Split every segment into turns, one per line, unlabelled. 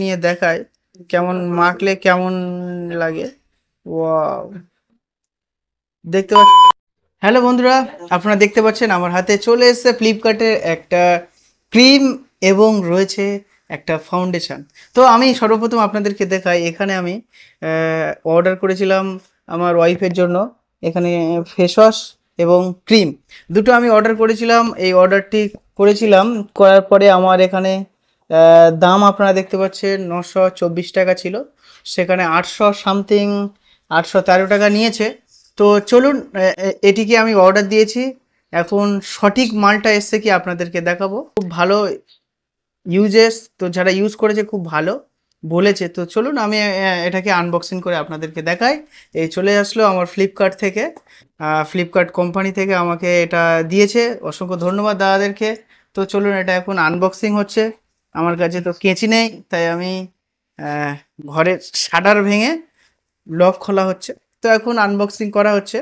নিয়ে দেখায় কেমন মাখলে কেমন লাগে। ওয়াও, দেখতে পাচ্ছেন। হ্যালো বন্ধুরা, আপনারা দেখতে পাচ্ছেন আমার হাতে চলে এসেছে ফ্লিপকার্টের একটা ক্রিম এবং রয়েছে একটা ফাউন্ডেশন। তো আমি সর্বপ্রথম আপনাদেরকে দেখাই, এখানে আমি অর্ডার করেছিলাম আমার ওয়াইফের জন্য। এখানে ফেস ওয়াশ এবং ক্রিম দুটো আমি অর্ডার করেছিলাম। এই অর্ডারটি করেছিলাম, করার পরে আমার এখানে দাম আপনারা দেখতে পাচ্ছেন 924 টাকা ছিল, সেখানে 800 সামথিং, 813 টাকা নিয়েছে। তো চলুন, এটিকে আমি অর্ডার দিয়েছি, এখন সঠিক মালটা এসছে কি আপনাদেরকে দেখাবো। খুব ভালো ইউজেস, তো যারা ইউজ করেছে খুব ভালো বলেছে। তো চলুন আমি এটাকে আনবক্সিং করে আপনাদেরকে দেখাই। এই চলে আসলো আমার ফ্লিপকার্ট থেকে, ফ্লিপকার্ট কোম্পানি থেকে আমাকে এটা দিয়েছে। অসংখ্য ধন্যবাদ দাদাদেরকে। তো চলুন, এটা এখন আনবক্সিং হচ্ছে। আমার কাছে তো কেঁচি নেই, তাই আমি আহ, ঘরের শাটার ভেঙে লক খোলা হচ্ছে। তো এখন আনবক্সিং করা হচ্ছে।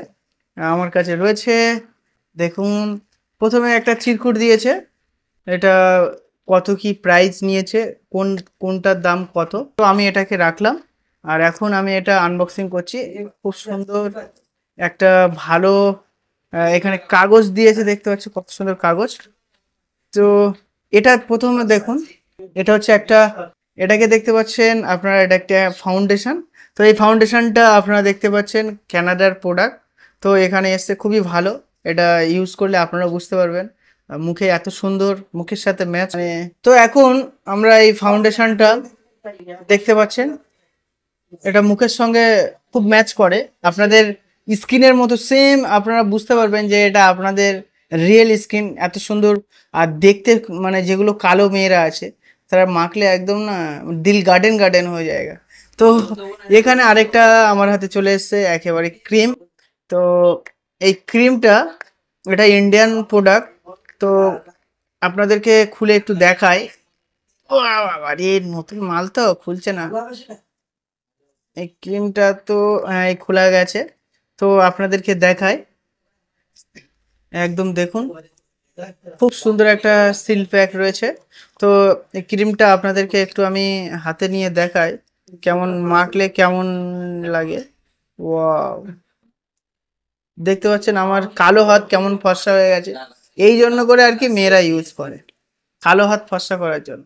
আমার কাছে রয়েছে, দেখুন, প্রথমে একটা চিরকুট দিয়েছে। এটা কত কি প্রাইস নিয়েছে, কোনটার দাম কত, তো আমি এটাকে রাখলাম। আর এখন আমি এটা আনবক্সিং করছি। খুব সুন্দর একটা ভালো এখানে কাগজ দিয়েছে, দেখতে পাচ্ছি কত সুন্দর কাগজ। তো এটা প্রথমে দেখুন, এটা হচ্ছে একটা, এটাকে দেখতে পাচ্ছেন আপনারা, এটা একটা ফাউন্ডেশন। তো এই ফাউন্ডেশনটা আপনারা দেখতে পাচ্ছেন ক্যানাডার প্রোডাক্ট। তো এখানে এসছে, খুবই ভালো। এটা ইউজ করলে আপনারা বুঝতে পারবেন মুখে এত সুন্দর, মুখের সাথে ম্যাচ মানে। তো এখন আমরা এই ফাউন্ডেশনটা দেখতে পাচ্ছেন, এটা মুখের সঙ্গে খুব ম্যাচ করে, আপনাদের স্কিনের মতো সেম। আপনারা বুঝতে পারবেন যে এটা আপনাদের রিয়েল স্কিন, এত সুন্দর। আর দেখতে মানে যেগুলো কালো মেয়েরা আছে তারা মাখলে একদম না দিল গার্ডেন গার্ডেন হয়ে যায়। তো এখানে আরেকটা আমার হাতে চলে এসেছে একেবারে ক্রিম। তো এই ক্রিমটা, এটা ইন্ডিয়ান প্রোডাক্ট। তো আপনাদেরকে খুলে একটু দেখাই। ও বাবা রে, নতুন মাল তো খুলছে না এই ক্রিমটা। তো এই খোলা গেছে। তো আপনাদেরকে দেখাই, একদম দেখুন, খুব সুন্দর একটা সিল প্যাক রয়েছে। তো এই ক্রিমটা আপনাদেরকে একটু আমি হাতে নিয়ে দেখাই কেমন মাখলে কেমন লাগে। ওয়াও, দেখতে পাচ্ছেন আমার কালো হাত কেমন ফর্সা হয়ে গেছে। এই জন্য করে আর কি মেয়েরা ইউজ করে, কালো হাত ফর্সা করার জন্য।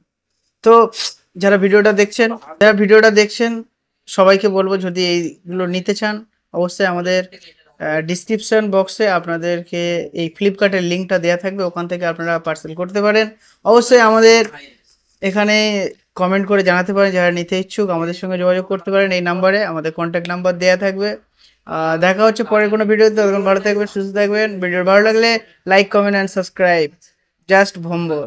তো যারা ভিডিওটা দেখছেন সবাইকে বলবো, যদি এইগুলো নিতে চান অবশ্যই আমাদের ডিসক্রিপশন বক্সে আপনাদেরকে এই ফ্লিপকার্টের লিঙ্কটা দেওয়া থাকবে, ওখান থেকে আপনারা পার্সেল করতে পারেন। অবশ্যই আমাদের এখানে কমেন্ট করে জানাতে পারেন যারা নিতে ইচ্ছুক, আমাদের সঙ্গে যোগাযোগ করতে পারেন এই নাম্বারে, আমাদের কন্ট্যাক্ট নাম্বার দেওয়া থাকবে। দেখা হচ্ছে পরের কোনো ভিডিওতে, তখন ভালো থাকবেন, সুস্থ থাকবেন। ভিডিও ভালো লাগলে like, comment and subscribe. Just ভম্বর।